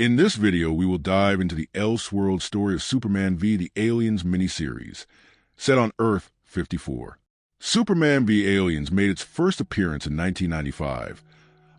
In this video, we will dive into the Elseworlds story of Superman v. the Aliens miniseries, set on Earth-54. Superman v. Aliens made its first appearance in 1995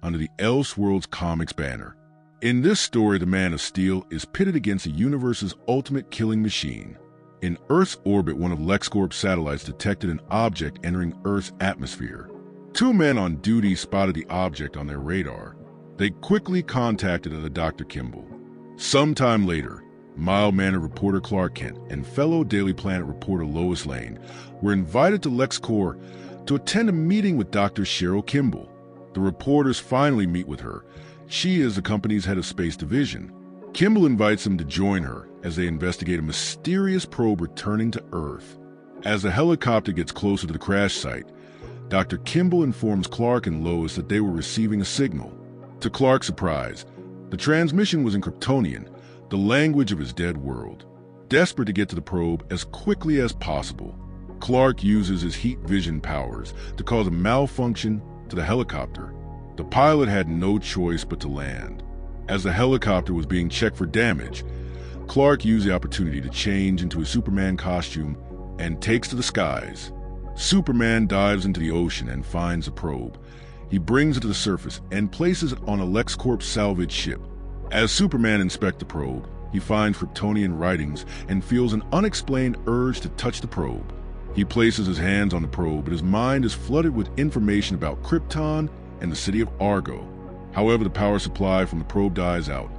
under the Elseworlds comics banner. In this story, the Man of Steel is pitted against the universe's ultimate killing machine. In Earth's orbit, one of LexCorp's satellites detected an object entering Earth's atmosphere. Two men on duty spotted the object on their radar. They quickly contacted Dr. Kimball. Sometime later, mild-mannered reporter Clark Kent and fellow Daily Planet reporter Lois Lane were invited to LexCorp to attend a meeting with Dr. Cheryl Kimball. The reporters finally meet with her. She is the company's head of space division. Kimball invites them to join her as they investigate a mysterious probe returning to Earth. As the helicopter gets closer to the crash site, Dr. Kimball informs Clark and Lois that they were receiving a signal. To Clark's surprise, the transmission was in Kryptonian, the language of his dead world. Desperate to get to the probe as quickly as possible, Clark uses his heat vision powers to cause a malfunction to the helicopter. The pilot had no choice but to land. As the helicopter was being checked for damage, Clark used the opportunity to change into his Superman costume and takes to the skies. Superman dives into the ocean and finds the probe. He brings it to the surface and places it on a LexCorp salvage ship. As Superman inspects the probe, he finds Kryptonian writings and feels an unexplained urge to touch the probe. He places his hands on the probe, but his mind is flooded with information about Krypton and the city of Argo. However, the power supply from the probe dies out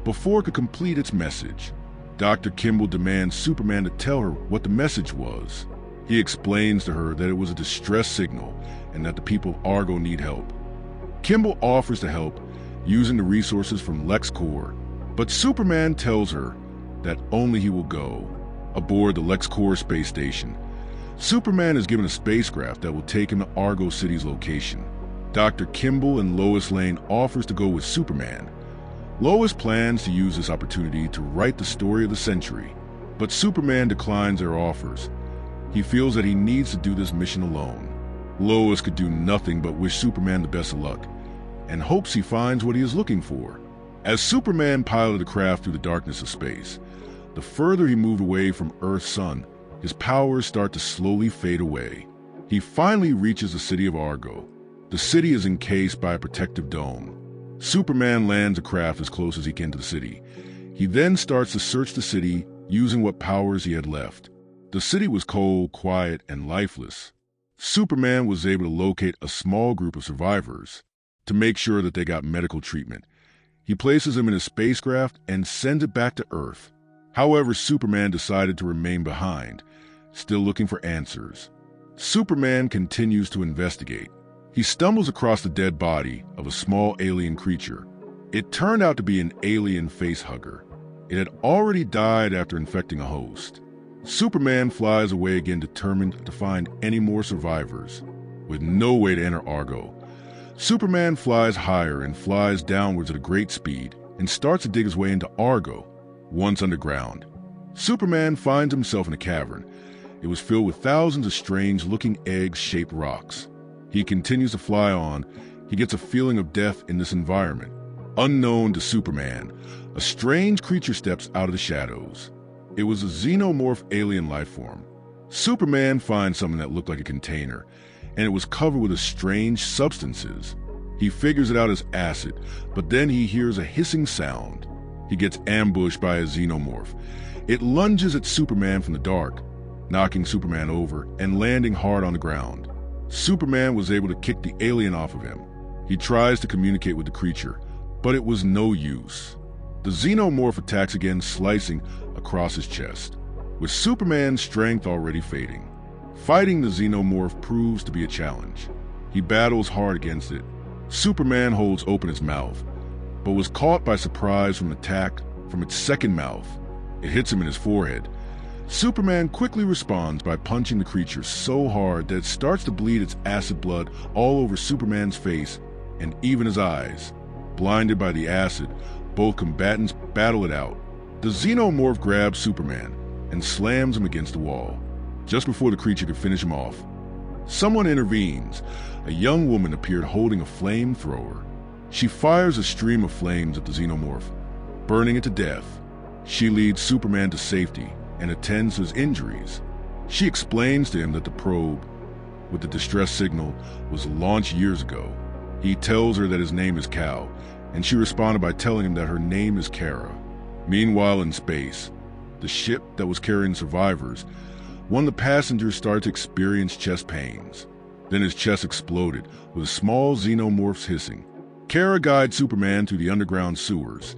before it could complete its message. Dr. Kimball demands Superman to tell her what the message was. He explains to her that it was a distress signal and that the people of Argo need help. Kimball offers to help using the resources from LexCorp, but Superman tells her that only he will go. Aboard the LexCorp space station, Superman is given a spacecraft that will take him to Argo City's location. Dr. Kimball and Lois Lane offers to go with Superman. Lois plans to use this opportunity to write the story of the century, but Superman declines their offers. He feels that he needs to do this mission alone. Lois could do nothing but wish Superman the best of luck and hopes he finds what he is looking for. As Superman piloted the craft through the darkness of space, the further he moved away from Earth's sun, his powers start to slowly fade away. He finally reaches the city of Argo. The city is encased by a protective dome. Superman lands a craft as close as he can to the city. He then starts to search the city using what powers he had left. The city was cold, quiet, and lifeless. Superman was able to locate a small group of survivors to make sure that they got medical treatment. He places them in his spacecraft and sends it back to Earth. However, Superman decided to remain behind, still looking for answers. Superman continues to investigate. He stumbles across the dead body of a small alien creature. It turned out to be an alien facehugger. It had already died after infecting a host. Superman flies away again, determined to find any more survivors. With no way to enter Argo, Superman flies higher and flies downwards at a great speed and starts to dig his way into Argo. Once underground, Superman finds himself in a cavern. It was filled with thousands of strange-looking egg-shaped rocks. He continues to fly on. He gets a feeling of death in this environment. Unknown to Superman, a strange creature steps out of the shadows. It was a xenomorph alien life form. Superman finds something that looked like a container, and it was covered with strange substances. He figures it out as acid, but then he hears a hissing sound. He gets ambushed by a xenomorph. It lunges at Superman from the dark, knocking Superman over and landing hard on the ground. Superman was able to kick the alien off of him. He tries to communicate with the creature, but it was no use. The xenomorph attacks again, slicing across his chest, with Superman's strength already fading. Fighting the xenomorph proves to be a challenge. He battles hard against it. Superman holds open his mouth, but was caught by surprise from an attack from its second mouth. It hits him in his forehead. Superman quickly responds by punching the creature so hard that it starts to bleed its acid blood all over Superman's face and even his eyes. Blinded by the acid, both combatants battle it out. The xenomorph grabs Superman and slams him against the wall. Just before the creature could finish him off, someone intervenes. A young woman appeared holding a flamethrower. She fires a stream of flames at the xenomorph. burning it to death. She leads Superman to safety and attends to his injuries. She explains to him that the probe with the distress signal was launched years ago. He tells her that his name is Kal, and she responded by telling him that her name is Kara. Meanwhile, in space, the ship that was carrying survivors, one of the passengers started to experience chest pains. Then his chest exploded with small xenomorphs hissing. Kara guides Superman through the underground sewers.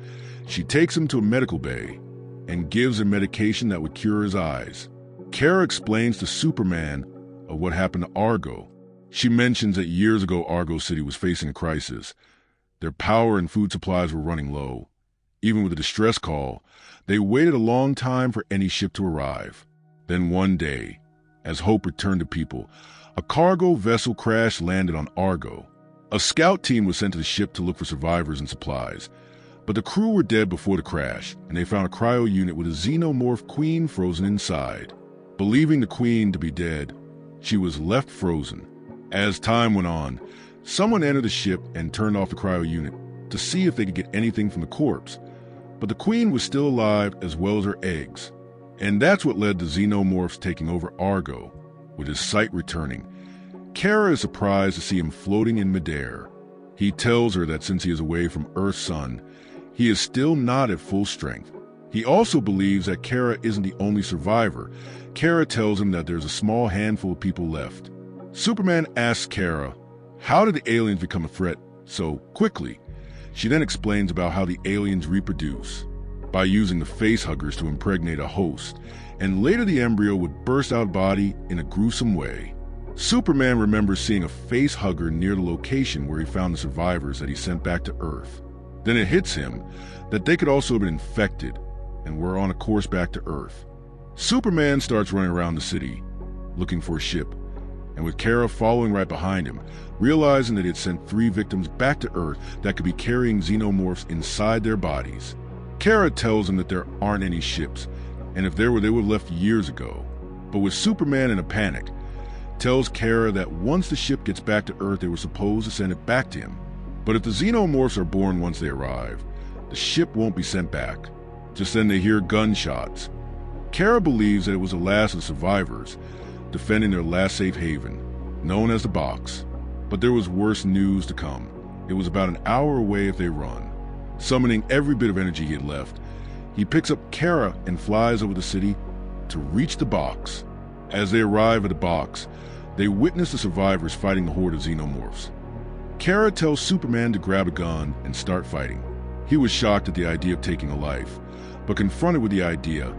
She takes him to a medical bay and gives him medication that would cure his eyes. Kara explains to Superman of what happened to Argo. She mentions that years ago Argo City was facing a crisis. Their power and food supplies were running low. Even with a distress call, they waited a long time for any ship to arrive. Then one day, as hope returned to people, a cargo vessel crash landed on Argo. A scout team was sent to the ship to look for survivors and supplies, but the crew were dead before the crash, and they found a cryo unit with a xenomorph queen frozen inside. Believing the queen to be dead, she was left frozen. As time went on, someone entered the ship and turned off the cryo unit to see if they could get anything from the corpse, but the queen was still alive as well as her eggs. And that's what led to Xenomorphs taking over Argo. With his sight returning, Kara is surprised to see him floating in midair. He tells her that since he is away from Earth's sun, he is still not at full strength. He also believes that Kara isn't the only survivor. Kara tells him that there's a small handful of people left. Superman asks Kara, how did the aliens become a threat so quickly? She then explains about how the aliens reproduce by using the facehuggers to impregnate a host, and later the embryo would burst out body in a gruesome way. Superman remembers seeing a facehugger near the location where he found the survivors that he sent back to Earth. Then it hits him that they could also have been infected and were on a course back to Earth. Superman starts running around the city, looking for a ship, and with Kara following right behind him, realizing that he had sent 3 victims back to Earth that could be carrying xenomorphs inside their bodies. Kara tells him that there aren't any ships, and if there were, they would have left years ago. But with Superman in a panic, tells Kara that once the ship gets back to Earth, they were supposed to send it back to him. But if the xenomorphs are born once they arrive, the ship won't be sent back. Just then they hear gunshots. Kara believes that it was the last of the survivors, defending their last safe haven, known as the box. But there was worse news to come. It was about an hour away if they run. Summoning every bit of energy he had left, he picks up Kara and flies over the city to reach the box. As they arrive at the box, they witness the survivors fighting the horde of xenomorphs. Kara tells Superman to grab a gun and start fighting. He was shocked at the idea of taking a life, but confronted with the idea,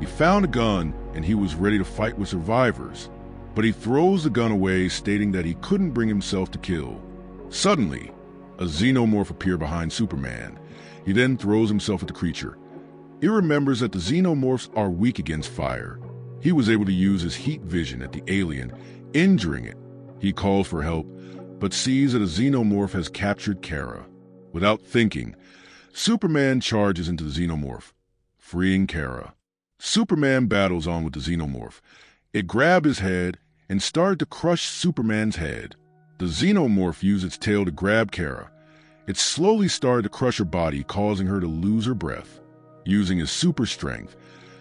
he found a gun and he was ready to fight with survivors. But he throws the gun away, stating that he couldn't bring himself to kill. Suddenly, a xenomorph appeared behind Superman. He then throws himself at the creature. He remembers that the xenomorphs are weak against fire. He was able to use his heat vision at the alien, injuring it. He calls for help, but sees that a xenomorph has captured Kara. Without thinking, Superman charges into the xenomorph, freeing Kara. Superman battles on with the xenomorph. It grabbed his head and started to crush Superman's head. The xenomorph used its tail to grab Kara. It slowly started to crush her body, causing her to lose her breath. Using his super strength,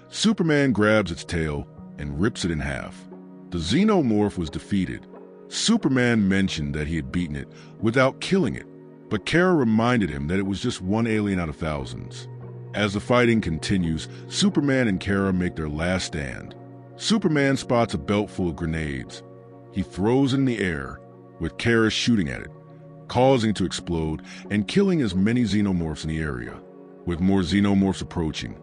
Superman grabs its tail and rips it in half. The xenomorph was defeated. Superman mentioned that he had beaten it without killing it, but Kara reminded him that it was just one alien out of thousands. As the fighting continues, Superman and Kara make their last stand. Superman spots a belt full of grenades. He throws it in the air, with Kara shooting at it, causing it to explode and killing as many xenomorphs in the area. With more xenomorphs approaching,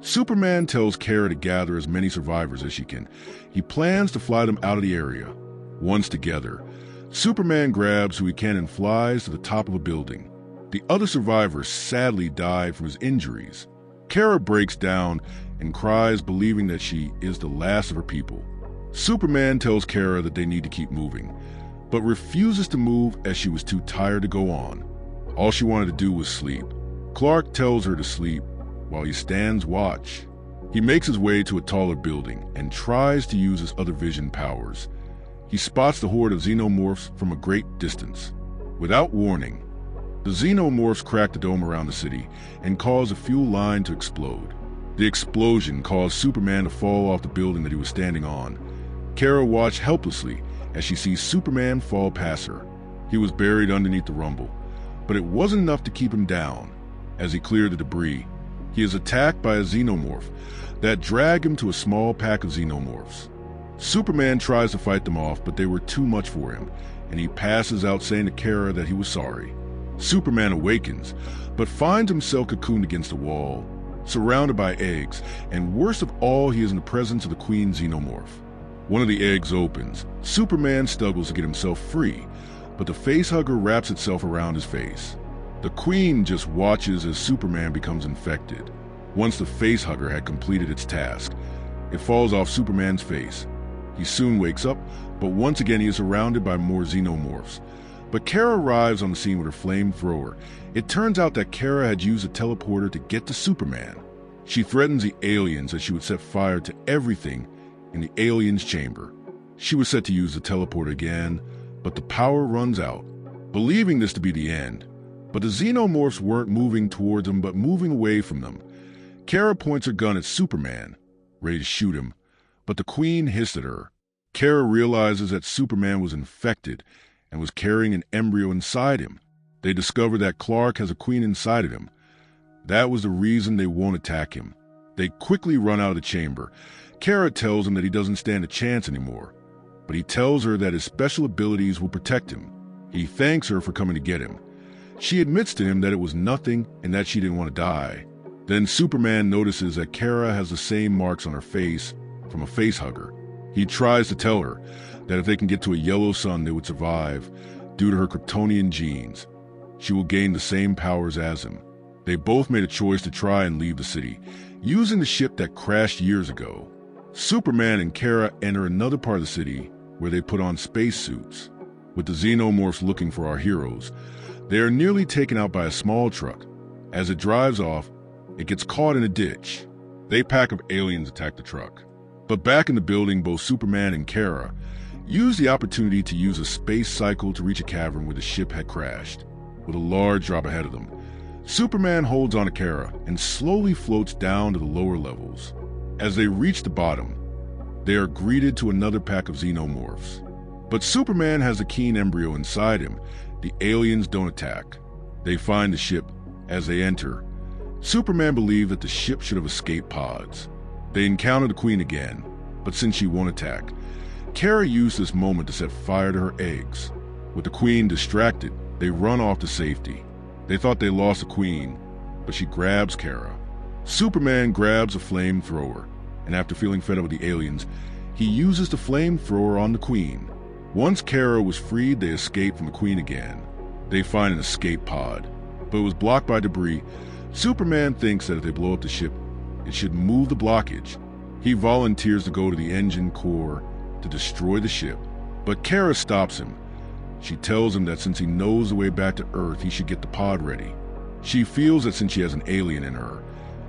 Superman tells Kara to gather as many survivors as she can. He plans to fly them out of the area. Once together, Superman grabs who he can and flies to the top of a building. The other survivors sadly died from his injuries. Kara breaks down and cries, believing that she is the last of her people. Superman tells Kara that they need to keep moving, but refuses to move as she was too tired to go on. All she wanted to do was sleep. Clark tells her to sleep while he stands watch. He makes his way to a taller building and tries to use his other vision powers. He spots the horde of xenomorphs from a great distance. Without warning, The Xenomorphs crack the dome around the city and cause a fuel line to explode. The explosion caused Superman to fall off the building that he was standing on. Kara watched helplessly as she sees Superman fall past her. He was buried underneath the rumble, but it wasn't enough to keep him down. As he cleared the debris, he is attacked by a Xenomorph that dragged him to a small pack of Xenomorphs. Superman tries to fight them off, but they were too much for him, and he passes out saying to Kara that he was sorry. Superman awakens, but finds himself cocooned against a wall, surrounded by eggs, and worst of all, he is in the presence of the Queen Xenomorph. One of the eggs opens. Superman struggles to get himself free, but the facehugger wraps itself around his face. The Queen just watches as Superman becomes infected. Once the facehugger had completed its task, it falls off Superman's face. He soon wakes up, but once again he is surrounded by more Xenomorphs. But Kara arrives on the scene with her flamethrower. It turns out that Kara had used a teleporter to get to Superman. She threatens the aliens that she would set fire to everything in the aliens' chamber. She was set to use the teleporter again, but the power runs out, believing this to be the end. But the Xenomorphs weren't moving towards them, but moving away from them. Kara points her gun at Superman, ready to shoot him, but the Queen hissed at her. Kara realizes that Superman was infected and was carrying an embryo inside him. They discover that Clark has a queen inside of him. That was the reason they won't attack him. They quickly run out of the chamber. Kara tells him that he doesn't stand a chance anymore, but he tells her that his special abilities will protect him. He thanks her for coming to get him. She admits to him that it was nothing and that she didn't want to die. Then Superman notices that Kara has the same marks on her face from a facehugger. He tries to tell her that if they can get to a yellow sun, they would survive due to her Kryptonian genes. She will gain the same powers as him. They both made a choice to try and leave the city, using the ship that crashed years ago. Superman and Kara enter another part of the city where they put on spacesuits. With the Xenomorphs looking for our heroes, they are nearly taken out by a small truck. As it drives off, it gets caught in a ditch. A pack of aliens attack the truck. But back in the building, both Superman and Kara use the opportunity to use a space cycle to reach a cavern where the ship had crashed, with a large drop ahead of them. Superman holds on to Kara and slowly floats down to the lower levels. As they reach the bottom, they are greeted to another pack of Xenomorphs. But Superman has a keen embryo inside him. The aliens don't attack. They find the ship. As they enter, Superman believed that the ship should have escaped pods. They encounter the Queen again, but since she won't attack, Kara used this moment to set fire to her eggs. With the Queen distracted, they run off to safety. They thought they lost the Queen, but she grabs Kara. Superman grabs a flamethrower, and after feeling fed up with the aliens, he uses the flamethrower on the Queen. Once Kara was freed, they escape from the Queen again. They find an escape pod, but it was blocked by debris. Superman thinks that if they blow up the ship, it should move the blockage. He volunteers to go to the engine core to destroy the ship, but Kara stops him. She tells him that since he knows the way back to Earth, he should get the pod ready. She feels that since she has an alien in her,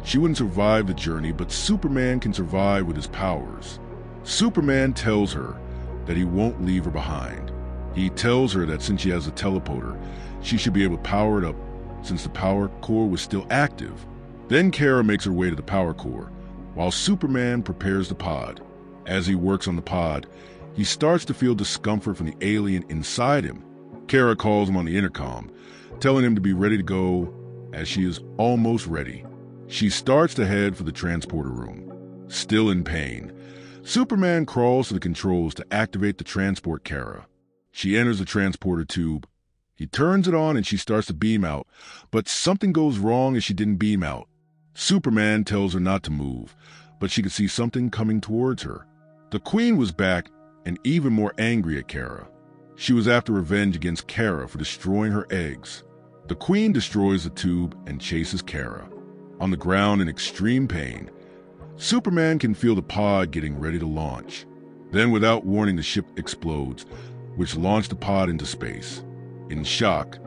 she wouldn't survive the journey, but Superman can survive with his powers. Superman tells her that he won't leave her behind. He tells her that since she has a teleporter, she should be able to power it up since the power core was still active. Then Kara makes her way to the power core, while Superman prepares the pod. As he works on the pod, he starts to feel discomfort from the alien inside him. Kara calls him on the intercom, telling him to be ready to go as she is almost ready. She starts to head for the transporter room. Still in pain, Superman crawls to the controls to activate the transport Kara. She enters the transporter tube. He turns it on and she starts to beam out, but something goes wrong as she didn't beam out. Superman tells her not to move, but she could see something coming towards her. The Queen was back and even more angry at Kara. She was after revenge against Kara for destroying her eggs. The Queen destroys the tube and chases Kara. On the ground in extreme pain, Superman can feel the pod getting ready to launch. Then without warning, the ship explodes, which launched the pod into space. In shock,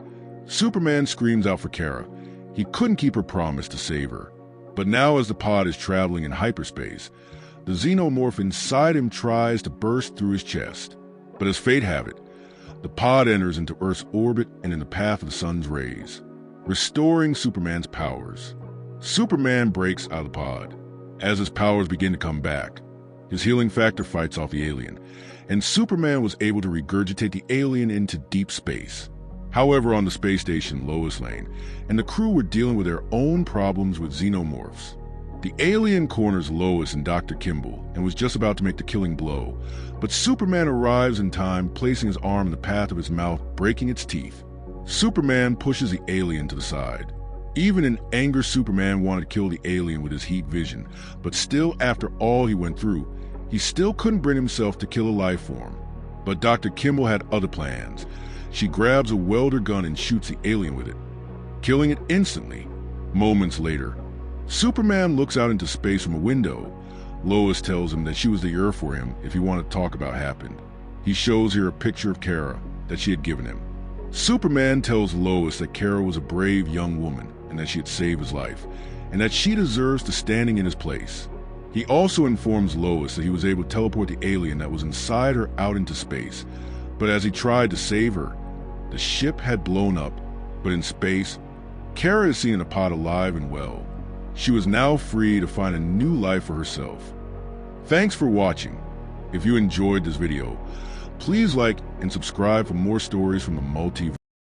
Superman screams out for Kara. He couldn't keep her promise to save her. But now as the pod is traveling in hyperspace, the Xenomorph inside him tries to burst through his chest. But as fate have it, The pod enters into Earth's orbit and in the path of the sun's rays, restoring Superman's powers. Superman breaks out of the pod. As his powers begin to come back, his healing factor fights off the alien, and Superman was able to regurgitate the alien into deep space. However, on the space station Lois Lane and the crew were dealing with their own problems with Xenomorphs. The alien corners Lois and Dr. Kimball and was just about to make the killing blow, but Superman arrives in time, placing his arm in the path of his mouth, breaking its teeth. Superman pushes the alien to the side. Even in anger, Superman wanted to kill the alien with his heat vision, but still, after all he went through, he still couldn't bring himself to kill a life form. But Dr. Kimball had other plans. She grabs a welder gun and shoots the alien with it, killing it instantly. Moments later, Superman looks out into space from a window. Lois tells him that she was the Earth for him if he wanted to talk about what happened. He shows her a picture of Kara that she had given him. Superman tells Lois that Kara was a brave young woman and that she had saved his life, and that she deserves to standing in his place. He also informs Lois that he was able to teleport the alien that was inside her out into space, but as he tried to save her, the ship had blown up. But in space, Kara is seen in a pod alive and well. She was now free to find a new life for herself. Thanks for watching. If you enjoyed this video, please like and subscribe for more stories from the Multiverse.